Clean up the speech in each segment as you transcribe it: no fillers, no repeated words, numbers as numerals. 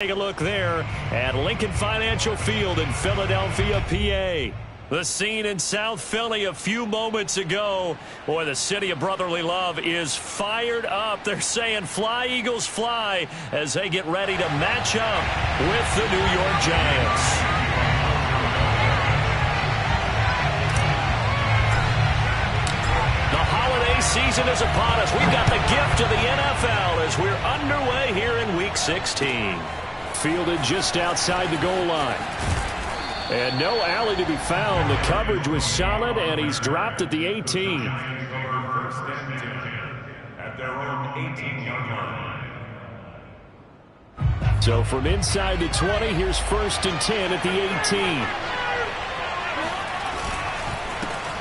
Take a look there at Lincoln Financial Field in Philadelphia, PA. The scene in South Philly a few moments ago. Boy, the city of brotherly love is fired up. They're saying, "Fly, Eagles, fly," as they get ready to match up with the New York Giants. The holiday season is upon us. We've got the gift of the NFL as we're underway here in Week 16. Fielded just outside the goal line. And no alley to be found. The coverage was solid, and he's dropped at the 18. First and 10 at their own 18-yard line. So from inside the 20, here's 1st and 10 at the 18.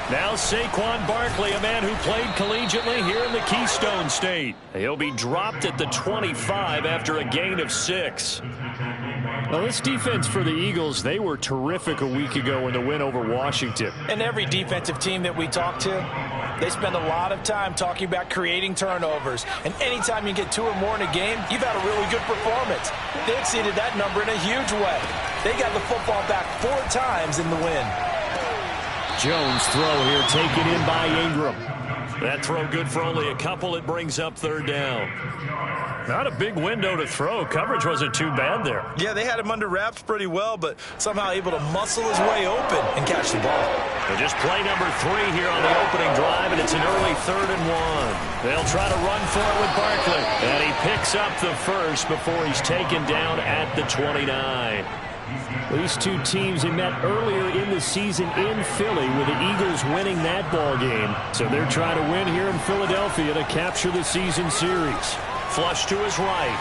Now Saquon Barkley, a man who played collegiately here in the Keystone State. He'll be dropped at the 25 after a gain of 6. Well, this defense for the Eagles, they were terrific a week ago in the win over Washington. And every defensive team that we talk to, they spend a lot of time talking about creating turnovers. And anytime you get 2 or more in a game, you've had a really good performance. They exceeded that number in a huge way. They got the football back 4 times in the win. Jones throw here taken in by Ingram. That throw good for only a couple. It brings up 3rd down. Not a big window to throw. Coverage wasn't too bad there. Yeah, they had him under wraps pretty well, but somehow able to muscle his way open and catch the ball. Well, just play number 3 here on the opening drive, and it's an early 3rd and 1. They'll try to run for it with Barkley. And he picks up the first before he's taken down at the 29. These two teams had met earlier in the season in Philly with the Eagles winning that ball game. So they're trying to win here in Philadelphia to capture the season series. Flush to his right.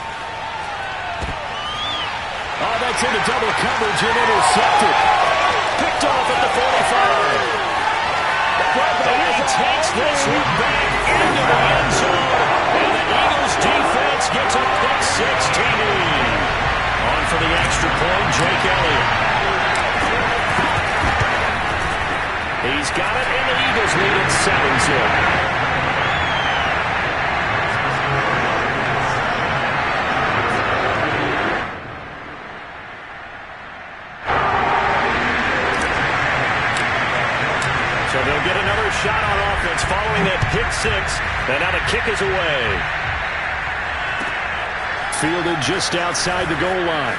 Oh, that's into double coverage and intercepted. Picked off at the 45. And he takes this one back into the end zone. And the Eagles defense gets a pick 6 TD. On for the extra point, Jake Elliott. He's got it, and the Eagles lead at 7-0. So they'll get another shot on offense following that pick 6. And now the kick is away. Fielded just outside the goal line.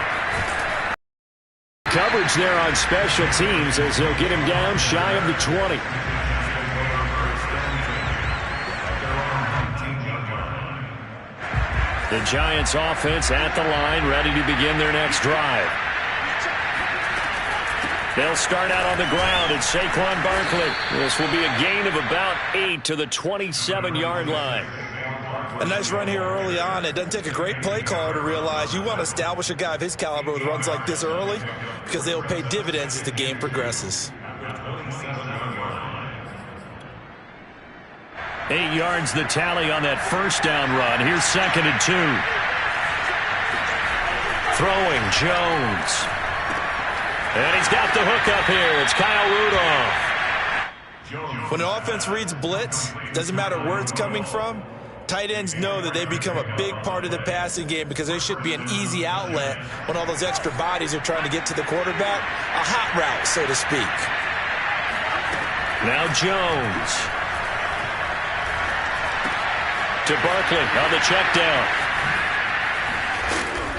Coverage there on special teams as they'll get him down shy of the 20. The Giants offense at the line, ready to begin their next drive. They'll start out on the ground at Saquon Barkley. This will be a gain of about 8 to the 27-yard line. A nice run here early on. It doesn't take a great play caller to realize you want to establish a guy of his caliber with runs like this early because they'll pay dividends as the game progresses. 8 yards the tally on that first down run. Here's 2nd and 2. Throwing Jones. And he's got the hook up here. It's Kyle Rudolph. When an offense reads blitz, doesn't matter where it's coming from, tight ends know that they become a big part of the passing game because they should be an easy outlet when all those extra bodies are trying to get to the quarterback. A hot route, so to speak. Now Jones. To Barkley on the check down.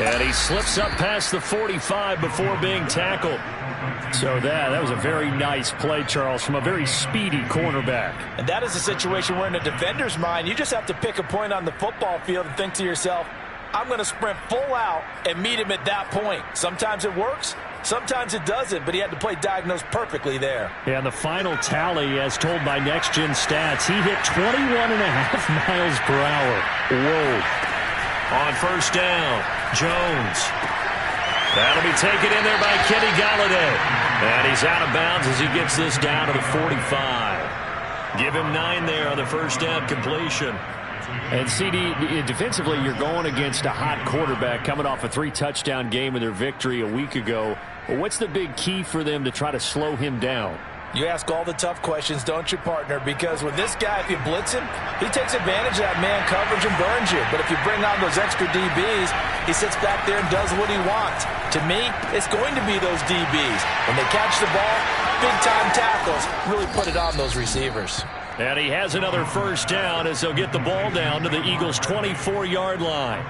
And he slips up past the 45 before being tackled. So that was a very nice play, Charles, from a very speedy cornerback. And that is a situation where in a defender's mind, you just have to pick a point on the football field and think to yourself, I'm going to sprint full out and meet him at that point. Sometimes it works, sometimes it doesn't, but he had to play diagnosed perfectly there. Yeah, the final tally, as told by Next Gen Stats, he hit 21.5 miles per hour. Whoa. On first down, Jones. That'll be taken in there by Kenny Golladay. And he's out of bounds as he gets this down to the 45. Give him 9 there on the first down completion. And CD, defensively, you're going against a hot quarterback coming off a 3-touchdown game in their victory a week ago. Well, what's the big key for them to try to slow him down? You ask all the tough questions, don't you, partner? Because with this guy, if you blitz him, he takes advantage of that man coverage and burns you. But if you bring on those extra DBs, he sits back there and does what he wants. To me, it's going to be those DBs. When they catch the ball, big-time tackles really put it on those receivers. And he has another first down as they'll get the ball down to the Eagles' 24-yard line.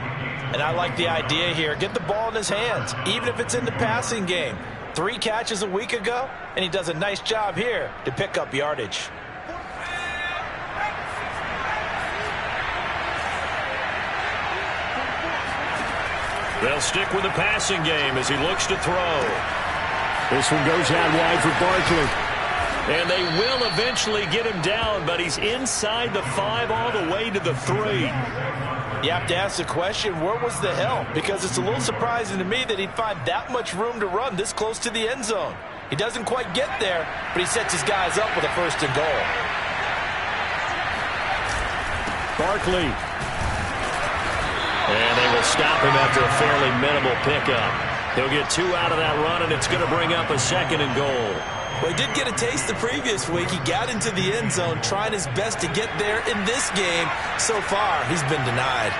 And I like the idea here. Get the ball in his hands, even if it's in the passing game. 3 catches a week ago, and he does a nice job here to pick up yardage. They'll stick with the passing game as he looks to throw. This one goes out wide for Barkley. And they will eventually get him down, but he's inside the 5 all the way to the 3. You have to ask the question, where was the help? Because it's a little surprising to me that he'd find that much room to run this close to the end zone. He doesn't quite get there, but he sets his guys up with a first and goal. Barkley. And they will stop him after a fairly minimal pickup. He'll get 2 out of that run, and it's going to bring up a second and goal. Well, he did get a taste the previous week. He got into the end zone, trying his best to get there in this game. So far, he's been denied.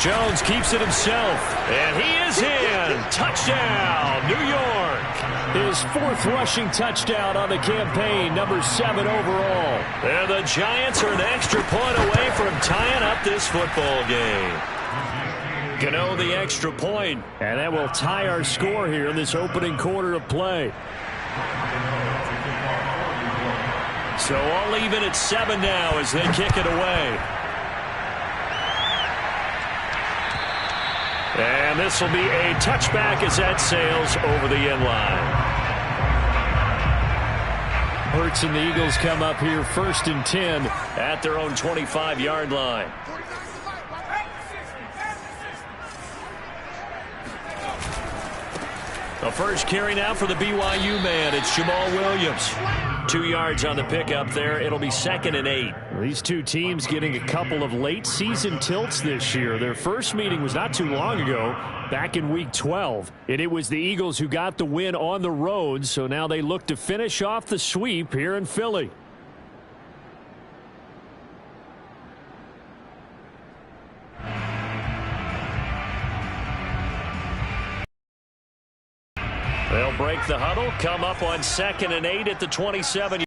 Jones keeps it himself, and he is in. Touchdown, New York. His 4th rushing touchdown on the campaign, number 7 overall. And the Giants are an extra point away from tying up this football game. Gano the extra point, and that will tie our score here in this opening quarter of play. So all even at 7 now as they kick it away. And this will be a touchback as that sails over the end line. Hurts and the Eagles come up here 1st and 10 at their own 25-yard line. The first carry now for the BYU man. It's Jamal Williams. 2 yards on the pickup there. It'll be 2nd and 8. These two teams getting a couple of late season tilts this year. Their first meeting was not too long ago, back in week 12. And it was the Eagles who got the win on the road. So now they look to finish off the sweep here in Philly. They'll break the huddle, come up on 2nd and 8 at the 27.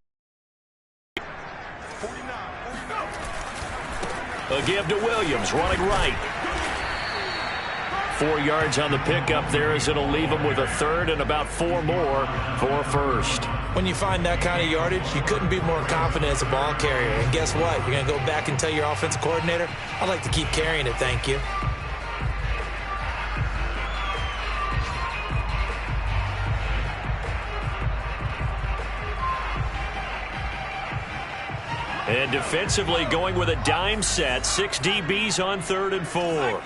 A give to Williams, running right. 4 yards on the pickup there as it'll leave him with a 3rd and about 4 more for a first. When you find that kind of yardage, you couldn't be more confident as a ball carrier. And guess what? You're going to go back and tell your offensive coordinator, I'd like to keep carrying it, thank you. And defensively going with a dime set. 6 DBs on 3rd and 4.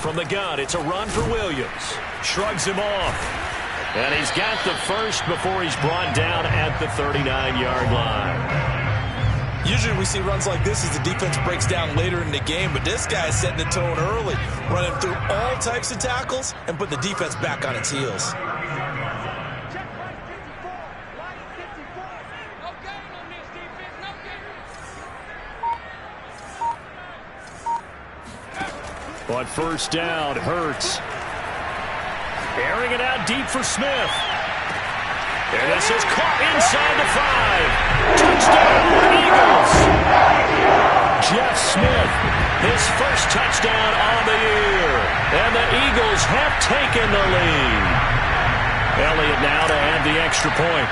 From the gun, it's a run for Williams. Shrugs him off. And he's got the first before he's brought down at the 39-yard line. Usually we see runs like this as the defense breaks down later in the game, but this guy is setting the tone early, running through all types of tackles and put the defense back on its heels. On first down, Hurts. Airing it out deep for Smith. And this is caught inside the 5. Touchdown, Eagles. Jeff Smith, his first touchdown on the year. And the Eagles have taken the lead. Elliott now to add the extra point.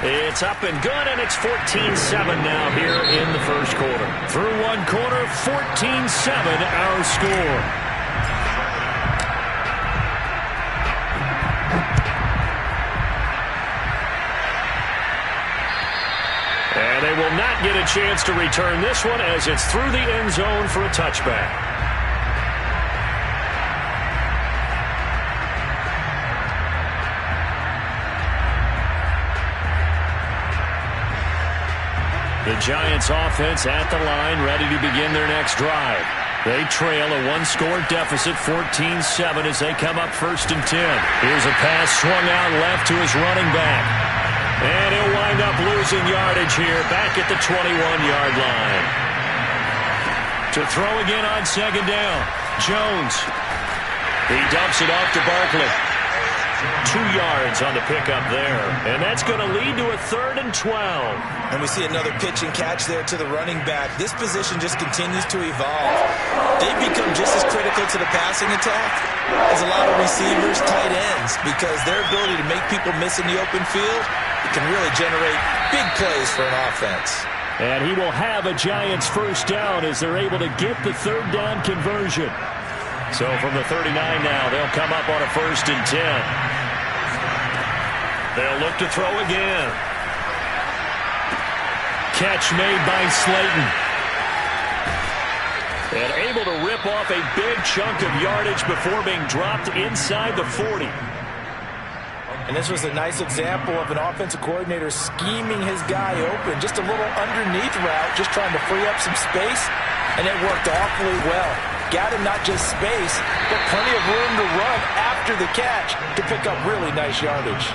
It's up and good, and it's 14-7 now here in the first quarter. Through one quarter, 14-7 our score. And they will not get a chance to return this one as it's through the end zone for a touchback. The Giants offense at the line, ready to begin their next drive. They trail a one-score deficit, 14-7, as they come up 1st and 10. Here's a pass swung out left to his running back. And he'll wind up losing yardage here back at the 21-yard line. To throw again on 2nd down, Jones. He dumps it off to Barkley. 2 yards on the pickup there. And that's going to lead to a 3rd and 12. And we see another pitch and catch there to the running back. This position just continues to evolve. They become just as critical to the passing attack as a lot of receivers, tight ends, because their ability to make people miss in the open field, it can really generate big plays for an offense. And he will have a Giants 1st down as they're able to get the 3rd down conversion. So from the 39 now, they'll come up on a 1st and 10. They'll look to throw again. Catch made by Slayton. And able to rip off a big chunk of yardage before being dropped inside the 40. And this was a nice example of an offensive coordinator scheming his guy open. Just a little underneath route, just trying to free up some space. And it worked awfully well. Got him not just space, but plenty of room to run after the catch to pick up really nice yardage.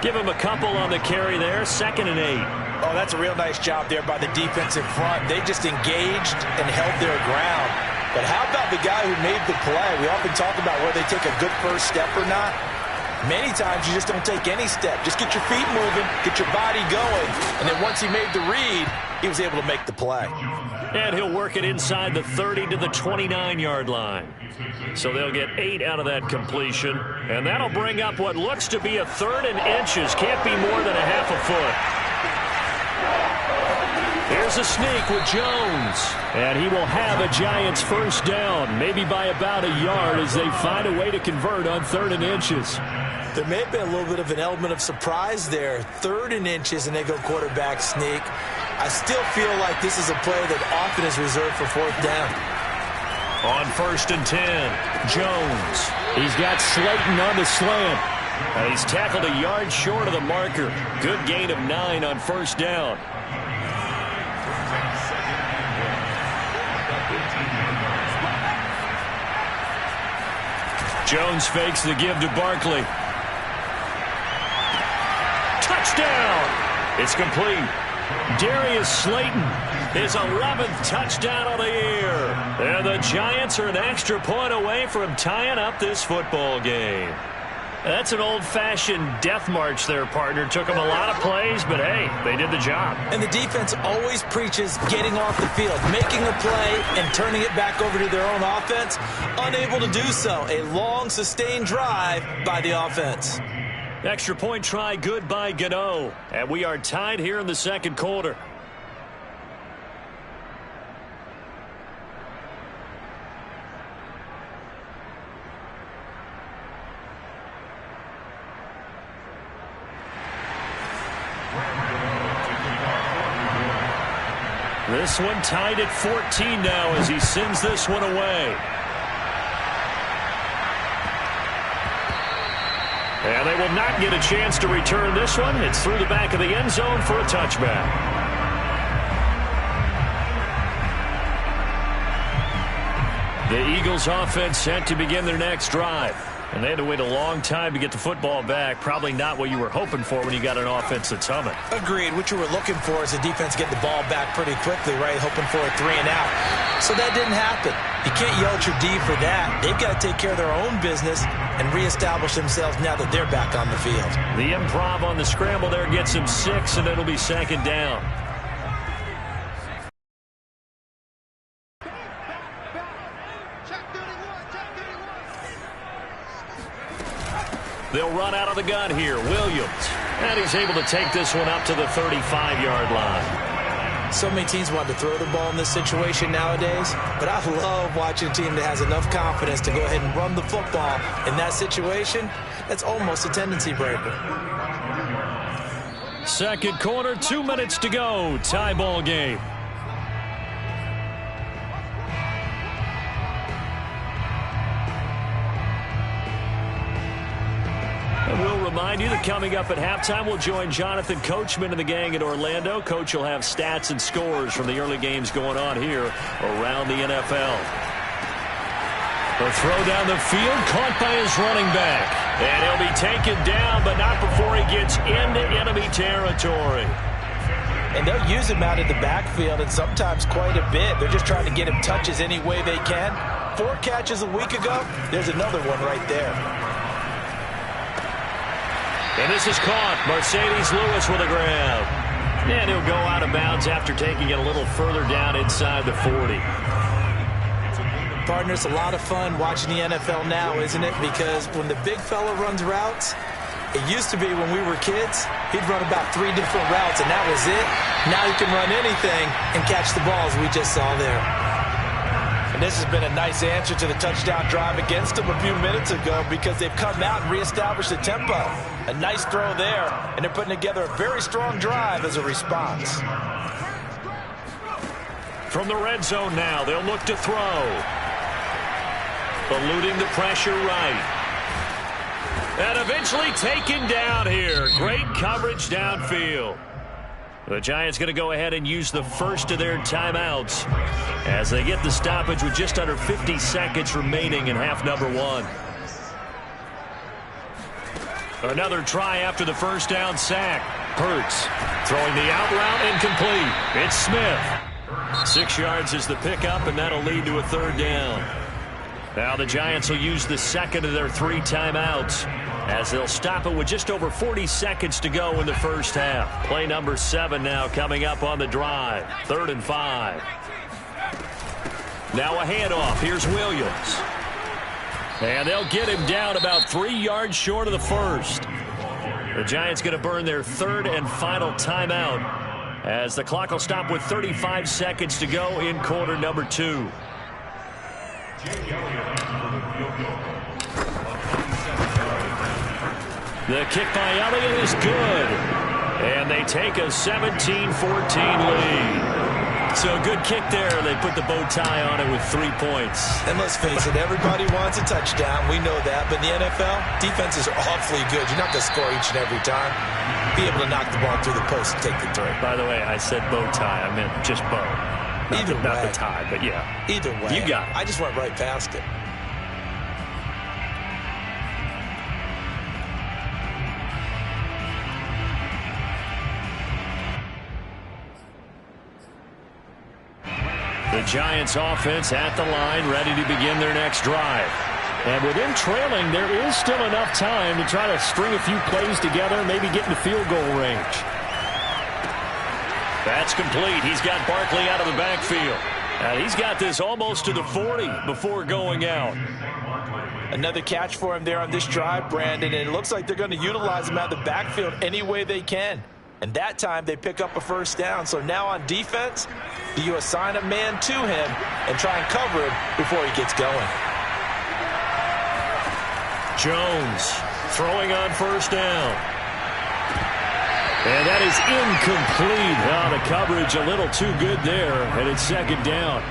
Give him a couple on the carry there, 2nd and 8. Oh, that's a real nice job there by the defense in front. They just engaged and held their ground. But how about the guy who made the play? We often talk about whether they take a good first step or not. Many times you just don't take any step. Just get your feet moving, get your body going, and then once he made the read, he was able to make the play. And he'll work it inside the 30 to the 29-yard line. So they'll get 8 out of that completion, and that'll bring up what looks to be a 3rd and inches. Can't be more than a half a foot. Here's a sneak with Jones. And he will have a Giants 1st down, maybe by about a yard as they find a way to convert on 3rd and inches. There may have been a little bit of an element of surprise there. 3rd and inches, and they go quarterback sneak. I still feel like this is a play that often is reserved for 4th down. On 1st and 10, Jones. He's got Slayton on the slant. And he's tackled a yard short of the marker. Good gain of 9 on 1st down. Jones fakes the give to Barkley. Touchdown! It's complete. Darius Slayton, his 11th touchdown of the year. And the Giants are an extra point away from tying up this football game. That's an old-fashioned death march there, partner. Took them a lot of plays, but hey, they did the job. And the defense always preaches getting off the field, making a play, and turning it back over to their own offense. Unable to do so. A long, sustained drive by the offense. Extra point try good by Gano. And we are tied here in the 2nd quarter. This one tied at 14 now as he sends this one away. And they will not get a chance to return this one. It's through the back of the end zone for a touchback. The Eagles offense set to begin their next drive. And they had to wait a long time to get the football back. Probably not what you were hoping for when you got an offense that's humming. Agreed. What you were looking for is the defense get the ball back pretty quickly, right? Hoping for a 3 and out. So that didn't happen. You can't yell at your D for that. They've got to take care of their own business and reestablish themselves now that they're back on the field. The improv on the scramble there gets him 6, and it'll be 2nd down. They'll run out of the gun here. Williams. And he's able to take this one up to the 35-yard line. So many teams want to throw the ball in this situation nowadays, but I love watching a team that has enough confidence to go ahead and run the football in that situation. That's almost a tendency breaker. 2nd quarter, 2 minutes to go. Tie ball game. And we'll remind you that coming up at halftime, we'll join Jonathan Coachman and the gang in Orlando. Coach will have stats and scores from the early games going on here around the NFL. The throw down the field, caught by his running back. And he'll be taken down, but not before he gets into enemy territory. And they'll use him out of the backfield, and sometimes quite a bit. They're just trying to get him touches any way they can. 4 catches a week ago. There's another one right there. And this is caught. Mercedes Lewis with a grab. And he'll go out of bounds after taking it a little further down inside the 40. Partner, it's a lot of fun watching the NFL now, isn't it? Because when the big fella runs routes, it used to be when we were kids, he'd run about 3 different routes, and that was it. Now he can run anything and catch the balls we just saw there. And this has been a nice answer to the touchdown drive against them a few minutes ago because they've come out and reestablished the tempo. A nice throw there, and they're putting together a very strong drive as a response. From the red zone now, they'll look to throw. Eluding the pressure right. And eventually taken down here. Great coverage downfield. The Giants going to go ahead and use the first of their timeouts as they get the stoppage with just under 50 seconds remaining in half number 1. Another try after the first down sack. Hurts throwing the out route incomplete. It's Smith. 6 yards is the pickup, and that'll lead to a 3rd down. Now the Giants will use the second of their 3 timeouts as they'll stop it with just over 40 seconds to go in the first half. Play number 7 now coming up on the drive. 3rd and 5. Now a handoff. Here's Williams. And they'll get him down about 3 yards short of the first. The Giants going to burn their 3rd and final timeout as the clock will stop with 35 seconds to go in quarter number 2. The kick by Elliott is good. And they take a 17-14 lead. So a good kick there. They put the bow tie on it with 3 points. And let's face it, everybody wants a touchdown. We know that. But in the NFL, defenses are awfully good. You're not going to score each and every time. Be able to knock the ball through the post and take the 3. By the way, I said bow tie. I meant just bow. Not the tie, but yeah. Either way. You got it. I just went right past it. The Giants offense at the line, ready to begin their next drive. And with them trailing, there is still enough time to try to string a few plays together, maybe get in the field goal range. That's complete. He's got Barkley out of the backfield. And he's got this almost to the 40 before going out. Another catch for him there on this drive, Brandon, and it looks like they're going to utilize him out of the backfield any way they can. And that time they pick up a 1st down. So now on defense, do you assign a man to him and try and cover him before he gets going? Jones throwing on 1st down. And that is incomplete. The coverage a little too good there, and it's 2nd down.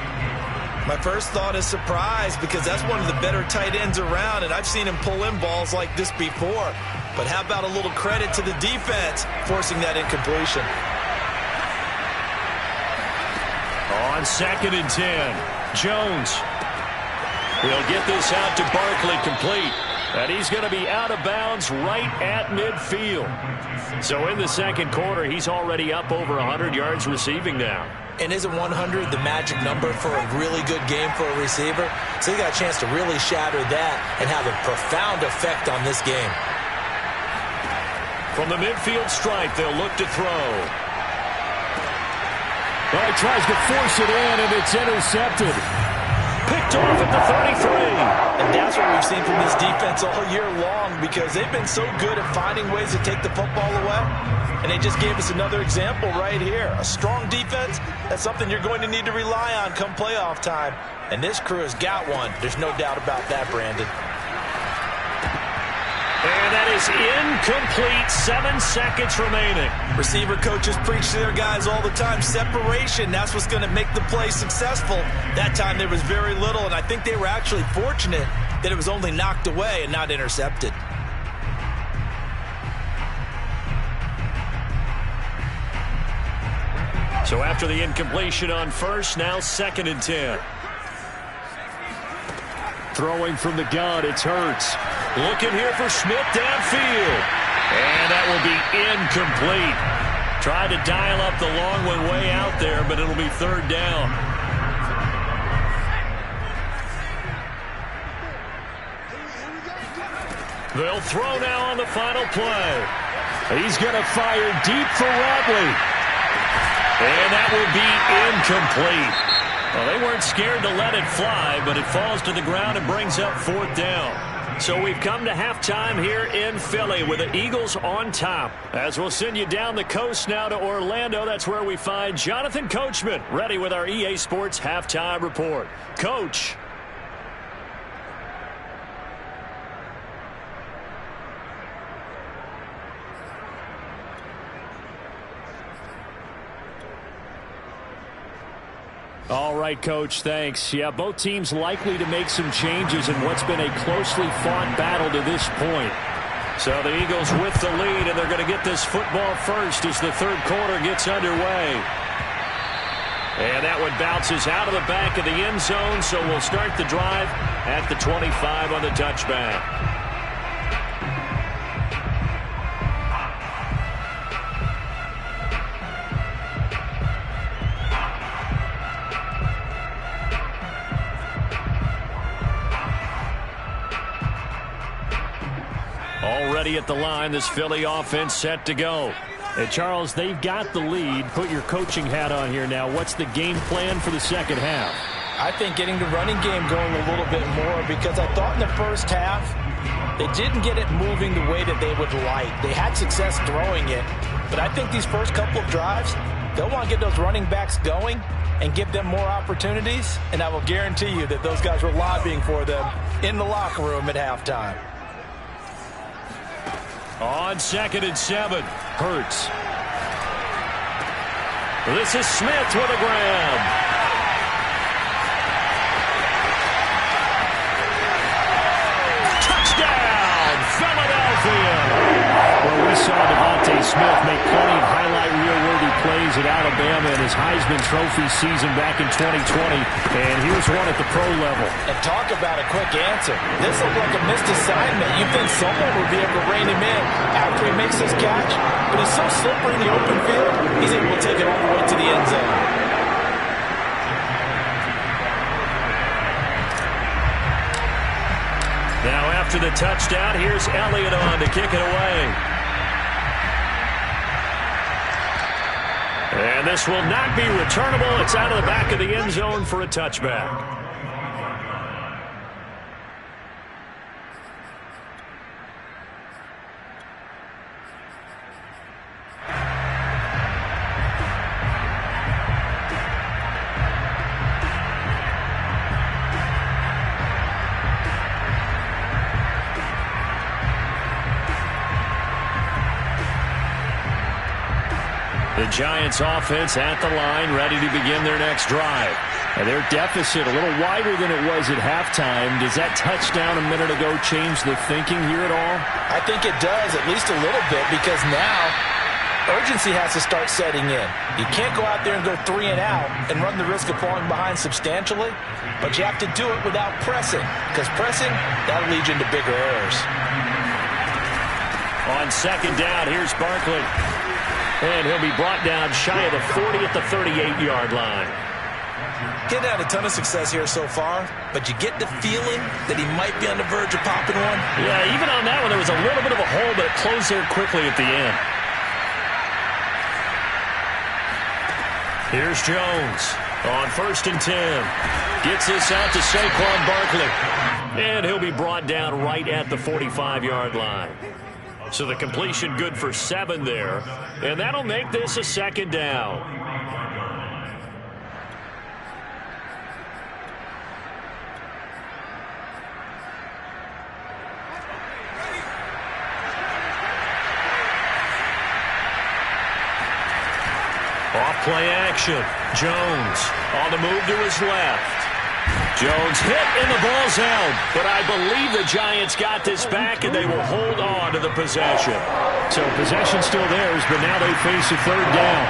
My first thought is surprise because that's one of the better tight ends around, and I've seen him pull in balls like this before. But how about a little credit to the defense forcing that incompletion? On 2nd and 10, Jones. He'll get this out to Barkley complete. And he's going to be out of bounds right at midfield. So in the 2nd quarter, he's already up over 100 yards receiving now. And isn't 100 the magic number for a really good game for a receiver? So he got a chance to really shatter that and have a profound effect on this game. From the midfield stripe, they'll look to throw. Well, he tries to force it in, and it's intercepted. Picked off at the 33. And that's what we've seen from this defense all year long because they've been so good at finding ways to take the football away. And they just gave us another example right here. A strong defense, that's something you're going to need to rely on come playoff time. And this crew has got one. There's no doubt about that, Brandon. And that is incomplete. 7 seconds remaining. Receiver coaches preach to their guys all the time. Separation, that's what's going to make the play successful. That time there was very little, and I think they were actually fortunate that it was only knocked away and not intercepted. So after the incompletion on first, now 2nd and 10. Throwing from the gun, it's Hurts. Looking here for Smith downfield. And that will be incomplete. Tried to dial up the long one way out there, but it'll be 3rd down. They'll throw now on the final play. He's going to fire deep for Radley. And that will be incomplete. Well, they weren't scared to let it fly, but it falls to the ground and brings up 4th down. So we've come to halftime here in Philly with the Eagles on top. As we'll send you down the coast now to Orlando, that's where we find Jonathan Coachman ready with our EA Sports Halftime Report. Coach. All right, Coach, thanks. Yeah, both teams likely to make some changes in what's been a closely fought battle to this point. So the Eagles with the lead, and they're going to get this football first as the 3rd quarter gets underway. And that one bounces out of the back of the end zone, so we'll start the drive at the 25 on the touchback. Already at the line, this Philly offense set to go. Hey, Charles, they've got the lead. Put your coaching hat on here now. What's the game plan for the second half? I think getting the running game going a little bit more, because I thought in the first half they didn't get it moving the way that they would like. They had success throwing it, but I think these first couple of drives, they'll want to get those running backs going and give them more opportunities, and I will guarantee you that those guys were lobbying for them in the locker room at halftime. On 2nd and 7. Hurts. This is Smith with a grab. Touchdown, Philadelphia. Well, we saw Devontae Smith make plenty of highlight reel-worthy plays at Alabama in his Heisman Trophy season back in 2020, and here's one at the pro level. And talk about a quick answer. This looked like a missed assignment. You'd think someone would be able to rein him in after he makes this catch, but he's so slippery in the open field, he's able to take it all the way to the end zone. Now after the touchdown, here's Elliott on to kick it away. And this will not be returnable. It's out of the back of the end zone for a touchback. The Giants offense at the line, ready to begin their next drive. And their deficit a little wider than it was at halftime. Does that touchdown a minute ago change the thinking here at all? I think it does, at least a little bit, because now urgency has to start setting in. You can't go out there and go 3 and out and run the risk of falling behind substantially, but you have to do it without pressing, because pressing, that'll lead you into bigger errors. On 2nd down, here's Barkley. And he'll be brought down shy of the 40 at the 38-yard line. He's had a ton of success here so far, but you get the feeling that he might be on the verge of popping one. Yeah, even on that one, there was a little bit of a hole, but it closed there quickly at the end. Here's Jones on 1st and 10. Gets this out to Saquon Barkley. And he'll be brought down right at the 45-yard line. So the completion good for 7 there. And that'll make this a 2nd down. Off play action. Jones on the move to his left. Jones hit and the ball's held, but I believe the Giants got this back and they will hold on to the possession. So possession still theirs, but now they face a 3rd down.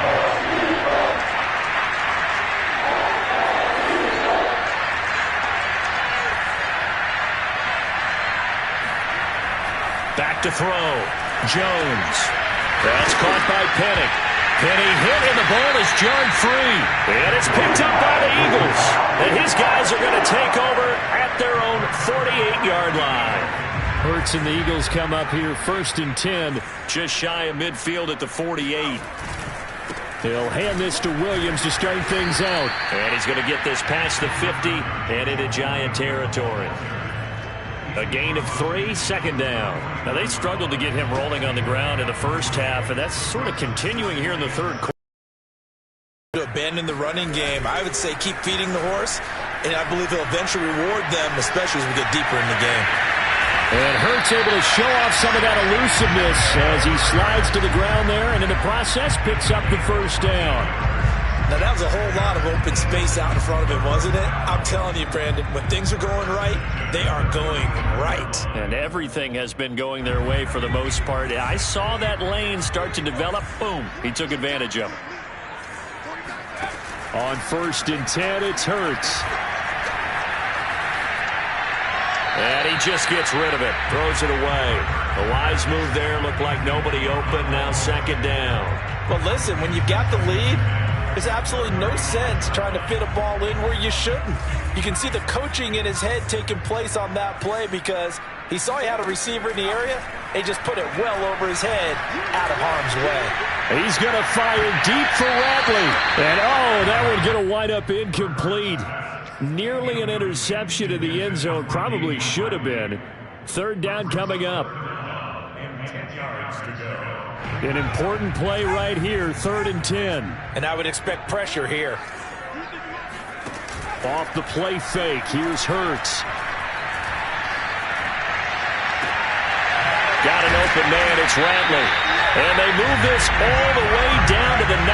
back to throw. Jones. That's caught by Penny. Penny hit, and the ball is jarred free. And it's picked up by the Eagles. And his guys are going to take over at their own 48-yard line. Hurts and the Eagles come up here 1st and 10. Just shy of midfield at the 48. They'll hand this to Williams to start things out. And he's going to get this past the 50 and into Giant territory. A gain of 3, 2nd down. Now, they struggled to get him rolling on the ground in the first half, and that's sort of continuing here in the third quarter. To abandon the running game, I would say keep feeding the horse, and I believe he'll eventually reward them, especially as we get deeper in the game. And Hurts able to show off some of that elusiveness as he slides to the ground there, and in the process picks up the first down. Now, that was a whole lot of open space out in front of him, wasn't it? I'm telling you, Brandon, when things are going right, they are going right. And everything has been going their way for the most part. I saw that lane start to develop. Boom. He took advantage of it. On 1st and 10, it's Hurts. And he just gets rid of it. Throws it away. A wise move there. Looked like nobody open. Now 2nd down. Well, listen, when you've got the lead, there's absolutely no sense trying to fit a ball in where you shouldn't. You can see the coaching in his head taking place on that play because he saw he had a receiver in the area. He just put it well over his head out of harm's way. He's going to fire deep for Ratley. And, oh, that one's going to wind up incomplete. Nearly an interception in the end zone. Probably should have been. 3rd down coming up. 10 yards to go. An important play right here, 3rd and 10. And I would expect pressure here. Off the play fake, here's Hurts. Got an open man, it's Ratley. And they move this all the way down to the 9.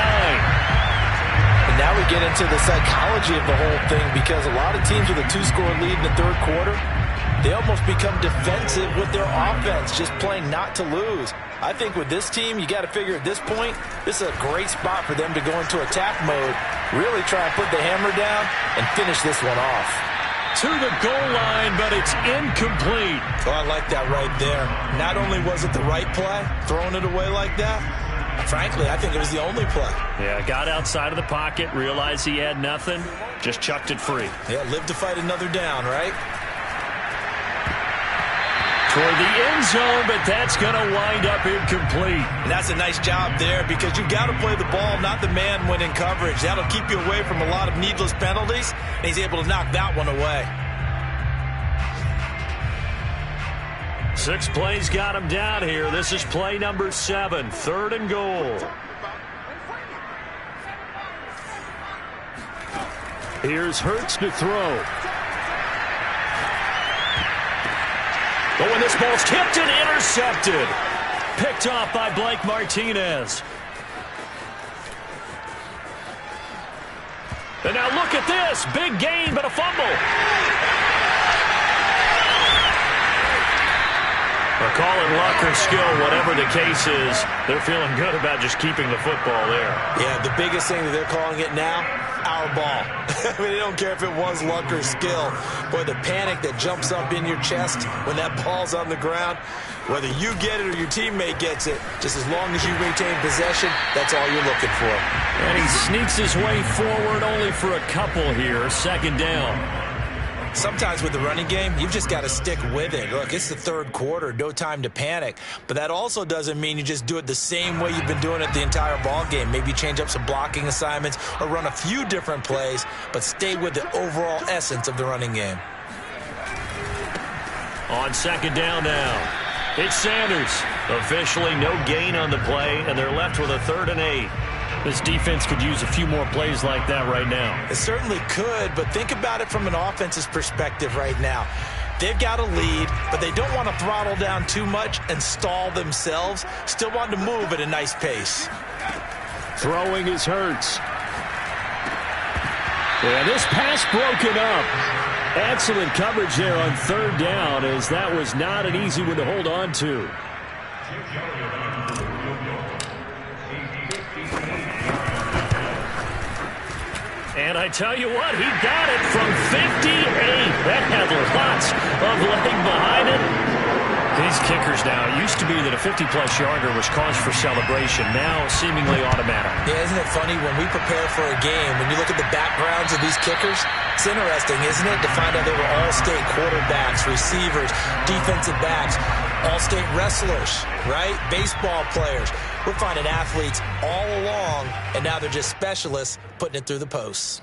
And now we get into the psychology of the whole thing because a lot of teams with a 2-score lead in the 3rd quarter, they almost become defensive with their offense, just playing not to lose. I think with this team, you got to figure at this point, this is a great spot for them to go into attack mode, really try and put the hammer down and finish this one off. To the goal line, but it's incomplete. Oh, I like that right there. Not only was it the right play, throwing it away like that, frankly, I think it was the only play. Yeah, got outside of the pocket, realized he had nothing, just chucked it free. Yeah, live to fight another down, right? Toward the end zone, but that's going to wind up incomplete. And that's a nice job there because you've got to play the ball, not the man when in coverage. That'll keep you away from a lot of needless penalties, and he's able to knock that one away. 6 plays got him down here. This is play number 7, 3rd and goal. Here's Hurts to throw. But when this ball's tipped and intercepted. Picked off by Blake Martinez. And now look at this. Big gain, but a fumble. Call it luck or skill, whatever the case is, they're feeling good about just keeping the football there. Yeah, the biggest thing that they're calling it now, our ball. I mean, they don't care if it was luck or skill. Boy, the panic that jumps up in your chest when that ball's on the ground, whether you get it or your teammate gets it, just as long as you maintain possession, that's all you're looking for. And he sneaks his way forward only for a couple here, 2nd down. Sometimes with the running game, you've just got to stick with it. Look, it's the 3rd quarter, no time to panic. But that also doesn't mean you just do it the same way you've been doing it the entire ball game. Maybe change up some blocking assignments or run a few different plays, but stay with the overall essence of the running game. On 2nd down now, it's Sanders. Officially no gain on the play, and they're left with a 3rd and 8. This defense could use a few more plays like that right now. It certainly could, but think about it from an offense's perspective right now. They've got a lead, but they don't want to throttle down too much and stall themselves. Still want to move at a nice pace. Throwing is Hurts. Yeah, this pass broken up. Excellent coverage there on 3rd down, as that was not an easy one to hold on to. And I tell you what, he got it from 58. That had lots of leg behind it. These kickers now, it used to be that a 50-plus yarder was cause for celebration. Now, seemingly automatic. Yeah, isn't it funny? When we prepare for a game, when you look at the backgrounds of these kickers, it's interesting, isn't it, to find out they were all-state quarterbacks, receivers, defensive backs, all-state wrestlers, right? Baseball players. We're finding athletes all along, and now they're just specialists putting it through the posts.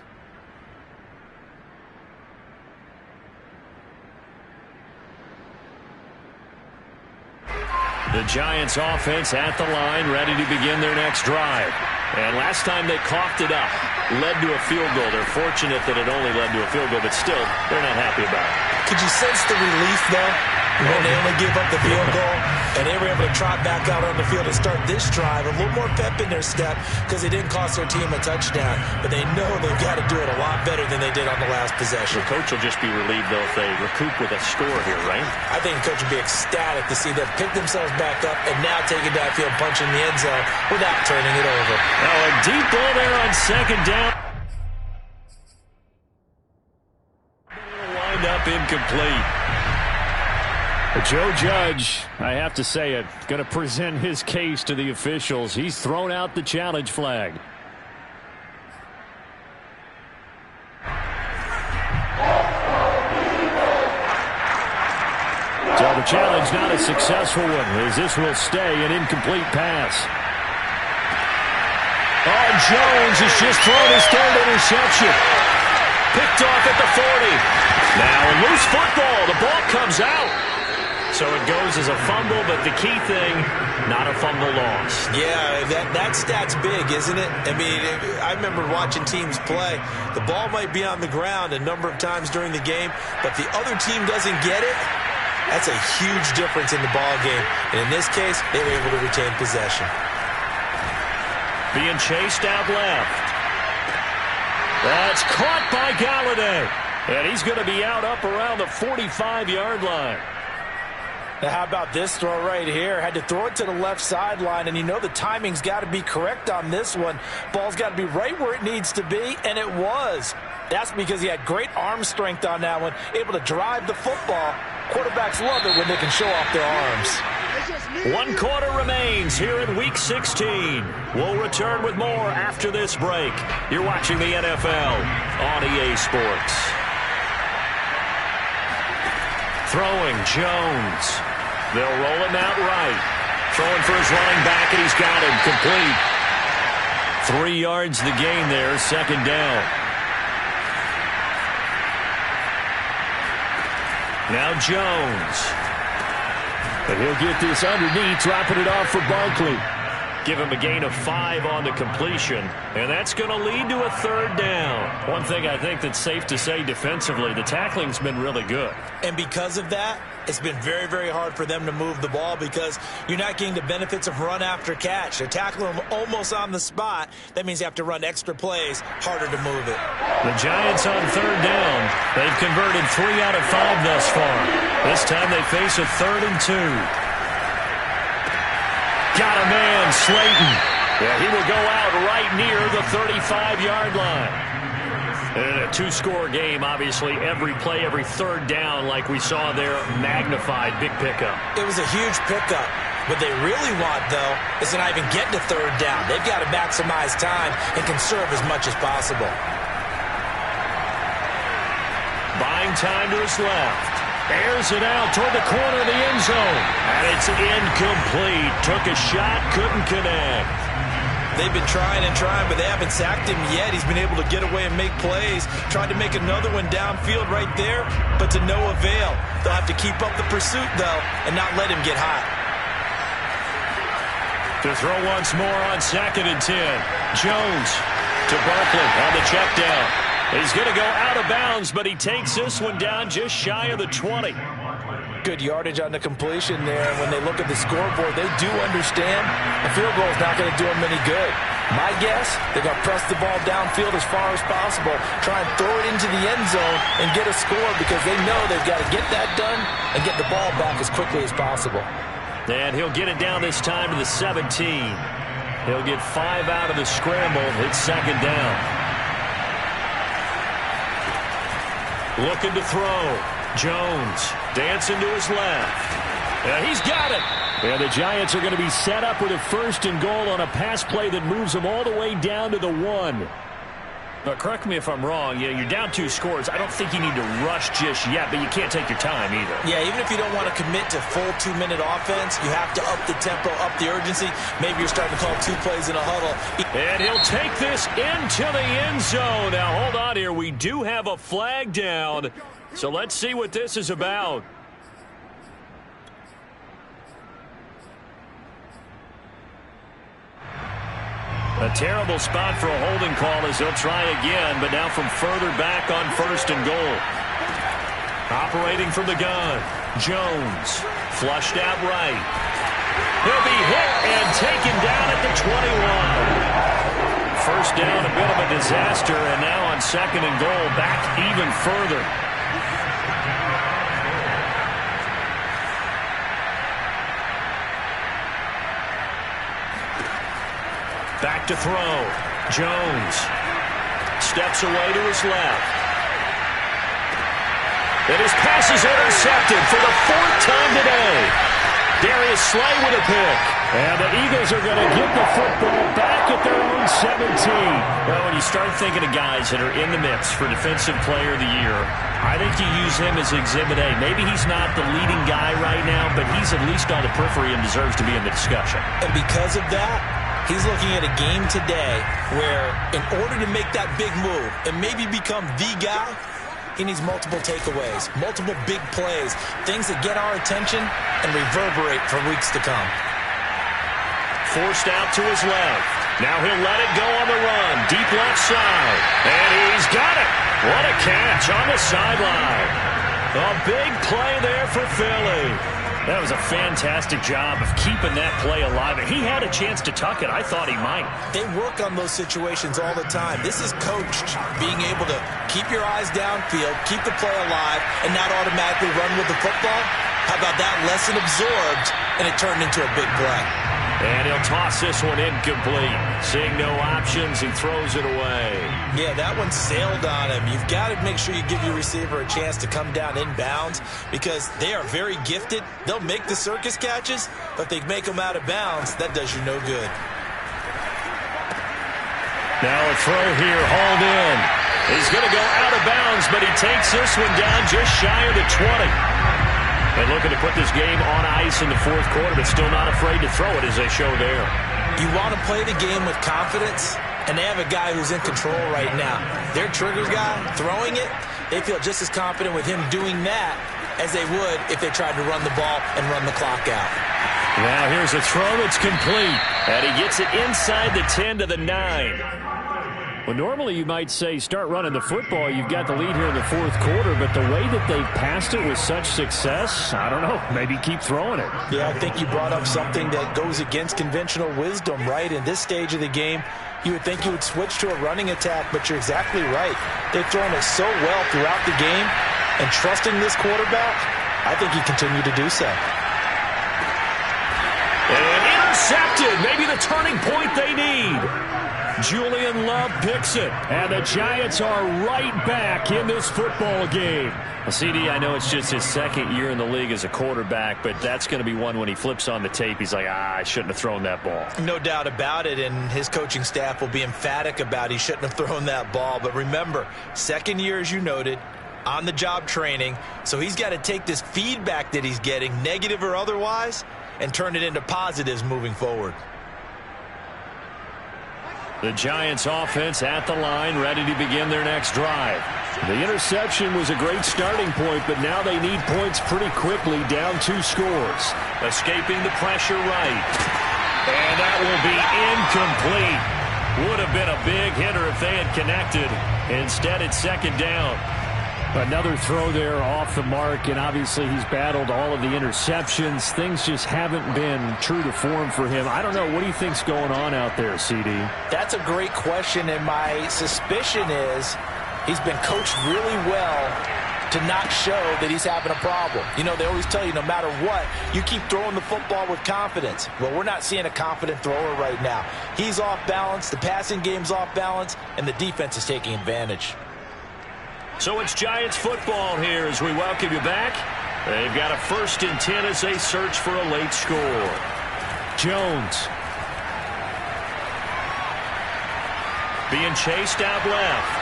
The Giants offense at the line, ready to begin their next drive. And last time they coughed it up, led to a field goal. They're fortunate that it only led to a field goal, but still, they're not happy about it. Could you sense the relief, though, when they only gave up the field goal and they were able to trot back out on the field and start this drive? A little more pep in their step because they didn't cost their team a touchdown, but they know they've got to do it a lot better than they did on the last possession. The coach will just be relieved, though, if they recoup with a score here, right? I think the coach would be ecstatic to see them pick themselves back up and now take it downfield, punch in the end zone without turning it over. Now a deep ball there on second down. Wind up incomplete. Joe Judge, I have to say it, going to present his case to the officials. He's thrown out the challenge flag. So the challenge not a successful one, as this will stay an incomplete pass. Oh, Jones has just thrown his third interception. Picked off at the 40. Now a loose football. The ball comes out. So it goes as a fumble, but the key thing, not a fumble loss. Yeah, that stat's big, isn't it? I mean, I remember watching teams play. The ball might be on the ground a number of times during the game, but if the other team doesn't get it, that's a huge difference in the ball game. And in this case, they were able to retain possession. Being chased out left. That's caught by Galladay. And he's going to be out up around the 45-yard line. Now, how about this throw right here? Had to throw it to the left sideline, and you know the timing's got to be correct on this one. Ball's got to be right where it needs to be, and it was. That's because he had great arm strength on that one, able to drive the football. Quarterbacks love it when they can show off their arms. 1 quarter remains here in Week 16. We'll return with more after this break. You're watching the NFL on EA Sports. Throwing, Jones. They'll roll him out right. Throwing for his running back, and he's got him complete. 3 yards the gain there, second down. Now Jones. But he'll get this underneath, dropping it off for Barkley. Give him a gain of 5 on the completion, and that's going to lead to a third down. One thing I think that's safe to say defensively, the tackling's been really good. And because of that, it's been very, very hard for them to move the ball because you're not getting the benefits of run after catch. They're tackling them almost on the spot. That means you have to run extra plays, harder to move it. The Giants on third down. They've converted 3 out of 5 thus far. This time they face a 3rd and 2. Got a man, Slayton. Yeah, he will go out right near the 35-yard line. And a 2-score game, obviously, every play, every third down, like we saw there, magnified, big pickup. It was a huge pickup. What they really want, though, is to not even get to third down. They've got to maximize time and conserve as much as possible. Buying time to his left. Airs it out toward the corner of the end zone. And it's incomplete. Took a shot, couldn't connect. They've been trying and trying, but they haven't sacked him yet. He's been able to get away and make plays. Tried to make another one downfield right there, but to no avail. They'll have to keep up the pursuit, though, and not let him get hot. To throw once more on 2nd and 10. Jones to Barkley on the check down. He's going to go out of bounds, but he takes this one down just shy of the 20. Good yardage on the completion there. When they look at the scoreboard, they do understand a field goal is not going to do them any good. My guess, they're going to press the ball downfield as far as possible, try and throw it into the end zone and get a score because they know they've got to get that done and get the ball back as quickly as possible. And he'll get it down this time to the 17. He'll get 5 out of the scramble. It's second down. Looking to throw. Jones dancing to his left. Yeah, he's got it. And the Giants are going to be set up with a 1st and goal on a pass play that moves them all the way down to the 1. But correct me if I'm wrong. You're down 2 scores. I don't think you need to rush just yet, but you can't take your time either. Yeah, even if you don't want to commit to full 2-minute offense, you have to up the tempo, up the urgency. Maybe you're starting to call 2 plays in a huddle. And he'll take this into the end zone. Now, hold on here. We do have a flag down, so let's see what this is about. A terrible spot for a holding call as they'll try again, but now from further back on 1st and goal. Operating from the gun, Jones, flushed out right. He'll be hit and taken down at the 21. First down, a bit of a disaster, and now on 2nd and goal, back even further. Back to throw. Jones steps away to his left. And his pass is intercepted for the 4th time today. Darius Slay with a pick. And the Eagles are going to get the football back at their own 17. Well, when you start thinking of guys that are in the mix for Defensive Player of the Year, I think you use him as Exhibit A. Maybe he's not the leading guy right now, but he's at least on the periphery and deserves to be in the discussion. And because of that, he's looking at a game today where in order to make that big move and maybe become the guy, he needs multiple takeaways, multiple big plays, things that get our attention and reverberate for weeks to come. Forced out to his left. Now he'll let it go on the run. Deep left side. And he's got it. What a catch on the sideline. A big play there for Philly. That was a fantastic job of keeping that play alive. And he had a chance to tuck it. I thought he might. They work on those situations all the time. This is coached, being able to keep your eyes downfield, keep the play alive, and not automatically run with the football. How about that? Lesson absorbed, and it turned into a big play. And he'll toss this one incomplete. Seeing no options, he throws it away. Yeah, that one sailed on him. You've got to make sure you give your receiver a chance to come down inbounds because they are very gifted. They'll make the circus catches, but if they make them out of bounds, that does you no good. Now a throw here, hauled in. He's going to go out of bounds, but he takes this one down just shy of the 20. And looking to put this game on ice in the 4th quarter, but still not afraid to throw it as they show there. You want to play the game with confidence, and they have a guy who's in control right now. Their trigger guy, throwing it, they feel just as confident with him doing that as they would if they tried to run the ball and run the clock out. Now here's a throw that's complete, and he gets it inside the 10 to the 9. Well, normally you might say start running the football. You've got the lead here in the 4th quarter, but the way that they've passed it with such success, I don't know, maybe keep throwing it. Yeah, I think you brought up something that goes against conventional wisdom, right? In this stage of the game, you would think you would switch to a running attack, but you're exactly right. They've thrown it so well throughout the game, and trusting this quarterback, I think he continued to do so. And intercepted, maybe the turning point they need. Julian Love picks it. And the Giants are right back in this football game. Well, CD, I know it's just his 2nd year in the league as a quarterback, but that's going to be one when he flips on the tape, he's like, I shouldn't have thrown that ball. No doubt about it, and his coaching staff will be emphatic about he shouldn't have thrown that ball. But remember, 2nd year, as you noted, on-the-job training, so he's got to take this feedback that he's getting, negative or otherwise, and turn it into positives moving forward. The Giants offense at the line, ready to begin their next drive. The interception was a great starting point, but now they need points pretty quickly, down 2 scores. Escaping the pressure right. And that will be incomplete. Would have been a big hitter if they had connected. Instead, it's 2nd down. Another throw there off the mark, and obviously he's battled all of the interceptions. Things just haven't been true to form for him. I don't know. What do you think's going on out there, CD? That's a great question, and my suspicion is he's been coached really well to not show that he's having a problem. You know, they always tell you no matter what, you keep throwing the football with confidence. Well, we're not seeing a confident thrower right now. He's off balance, the passing game's off balance, and the defense is taking advantage. So it's Giants football here as we welcome you back They've got a 1st and 10 as they search for a late score. Jones. Being chased out left.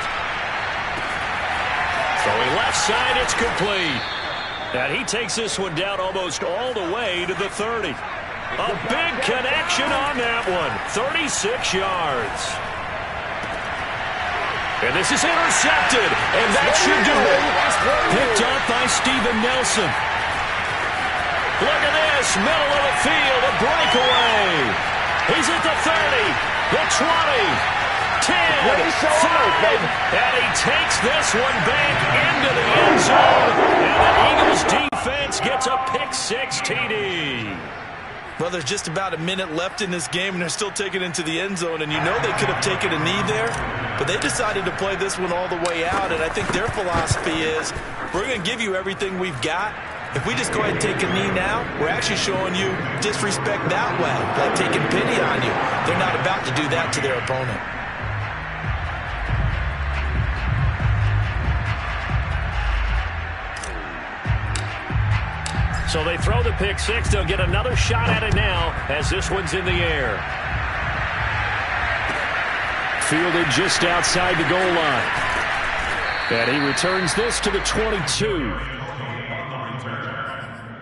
Throwing left side, it's complete. And he takes this one down almost all the way to the 30. A big connection on that one. 36 yards. And this is intercepted, and that should do it. Picked up by Steven Nelson. Look at this, middle of the field, a breakaway. He's at the 30, the 20, 10, 5, and he takes this one back into the end zone, and the Eagles defense gets a pick-6 TD. Well, there's just about a minute left in this game, and they're still taking it into the end zone. And you know they could have taken a knee there, but they decided to play this one all the way out. And I think their philosophy is, we're going to give you everything we've got. If we just go ahead and take a knee now, we're actually showing you disrespect that way, like taking pity on you. They're not about to do that to their opponent. So they throw the pick-6. They'll get another shot at it now as this one's in the air. Fielded just outside the goal line. And he returns this to the 22.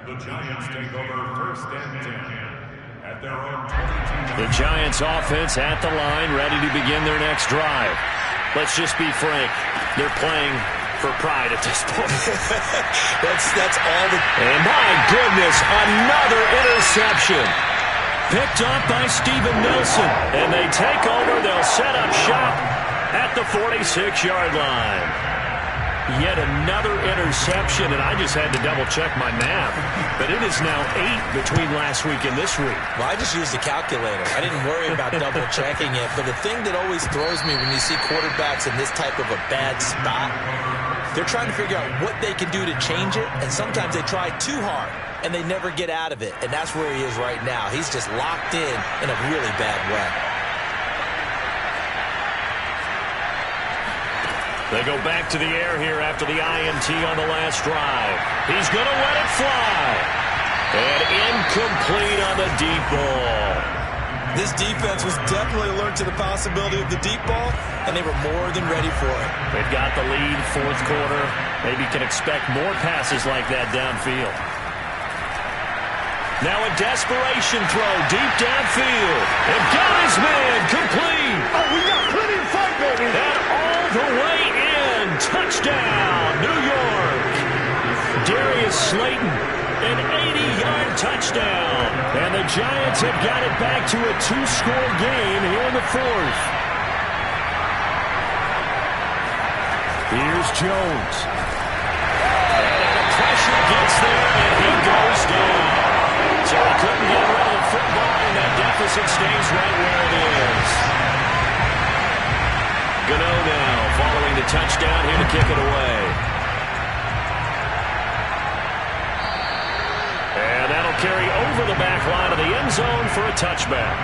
The Giants take over 1st and 10 at their own 22. The Giants offense at the line, ready to begin their next drive. Let's just be frank. They're playing for pride at this point. that's all the... And my goodness, another interception. Picked up by Steven Nelson. And they take over. They'll set up shop at the 46-yard line. Yet another interception, and I just had to double-check my math. But it is now 8 between last week and this week. Well, I just used the calculator. I didn't worry about double-checking it. But the thing that always throws me when you see quarterbacks in this type of a bad spot, they're trying to figure out what they can do to change it, and sometimes they try too hard, and they never get out of it. And that's where he is right now. He's just locked in a really bad way. They go back to the air here after the INT on the last drive. He's going to let it fly. And incomplete on the deep ball. This defense was definitely alert to the possibility of the deep ball, and they were more than ready for it. They've got the lead, 4th quarter. Maybe can expect more passes like that downfield. Now a desperation throw deep downfield. And got his man complete. Oh, we got plenty of fight, baby. And all the way in. Touchdown, New York. Darius Slayton, an 80-yard touchdown. And the Giants have got it back to a 2-score game here in the 4th. Here's Jones. And the pressure gets there, and he goes down. So he couldn't get rid of the football, and that deficit stays right where it is. Gano now following the touchdown here to kick it away. And that'll carry over the back line of the end zone for a touchback.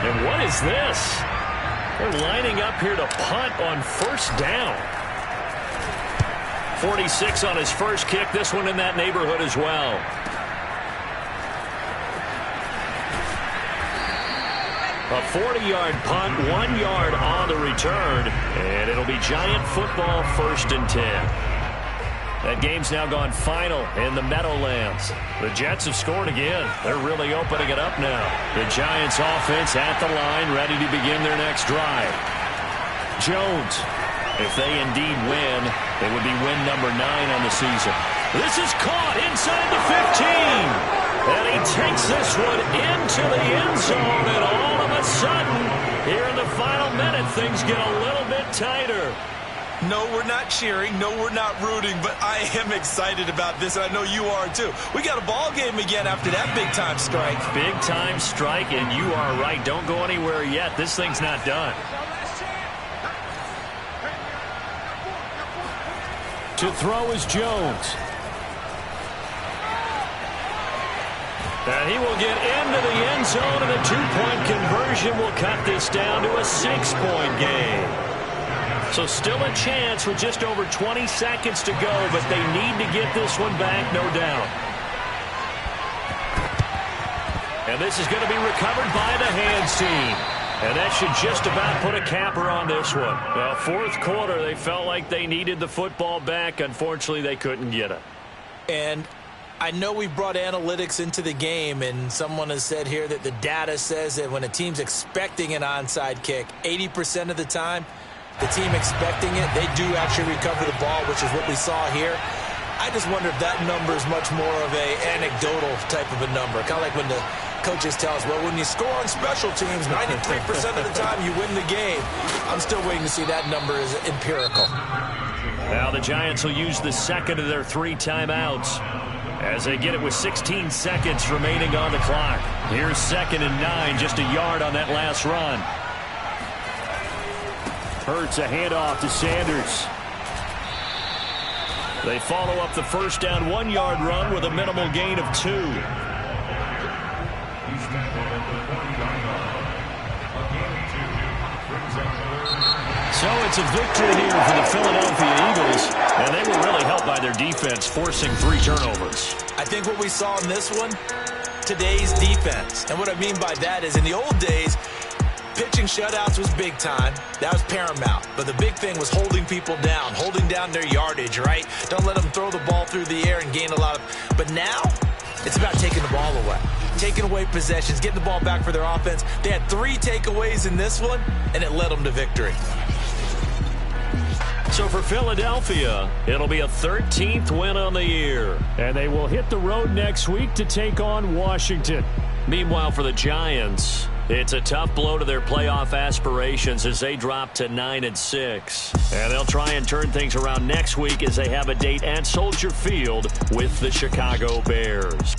And what is this? They're lining up here to punt on 1st down. 46 on his first kick. This one in that neighborhood as well. A 40-yard punt, 1 yard on the return, and it'll be Giant football 1st and 10. That game's now gone final in the Meadowlands. The Jets have scored again. They're really opening it up now. The Giants offense at the line, ready to begin their next drive. Jones. If they indeed win, it would be win number 9 on the season. This is caught inside the 15. And he takes this one into the end zone. And all of a sudden, here in the final minute, things get a little bit tighter. No, we're not cheering. No, we're not rooting. But I am excited about this, and I know you are too. We got a ball game again after that big-time strike. Big-time strike, and you are right. Don't go anywhere yet. This thing's not done. To throw is Jones. And he will get into the end zone, and a 2-point conversion will cut this down to a 6-point game. So still a chance with just over 20 seconds to go, but they need to get this one back, no doubt. And this is going to be recovered by the hands team. And that should just about put a capper on this one. Well, fourth quarter, they felt like they needed the football back. Unfortunately, they couldn't get it. And I know we brought analytics into the game, and someone has said here that the data says that when a team's expecting an onside kick, 80% of the time, the team expecting it, they do actually recover the ball, which is what we saw here. I just wonder if that number is much more of an anecdotal type of a number. Kind of like when the coaches tell us, well, when you score on special teams, 93% of the time you win the game. I'm still waiting to see that number is empirical. Now the Giants will use the second of their 3 timeouts as they get it with 16 seconds remaining on the clock. Here's 2nd and 9, just a yard on that last run. Hurts a handoff to Sanders. They follow up the first down 1-yard run with a minimal gain of 2. So it's a victory here for the Philadelphia Eagles, and they were really helped by their defense, forcing 3 turnovers. I think what we saw in this one, today's defense. And what I mean by that is in the old days, pitching shutouts was big time. That was paramount. But the big thing was holding people down, holding down their yardage, right? Don't let them throw the ball through the air and gain a lot of... But now, it's about taking the ball away. Taking away possessions, getting the ball back for their offense. They had 3 takeaways in this one, and it led them to victory. So for Philadelphia, it'll be a 13th win on the year. And they will hit the road next week to take on Washington. Meanwhile, for the Giants, it's a tough blow to their playoff aspirations as they drop to 9-6. And they'll try and turn things around next week as they have a date at Soldier Field with the Chicago Bears.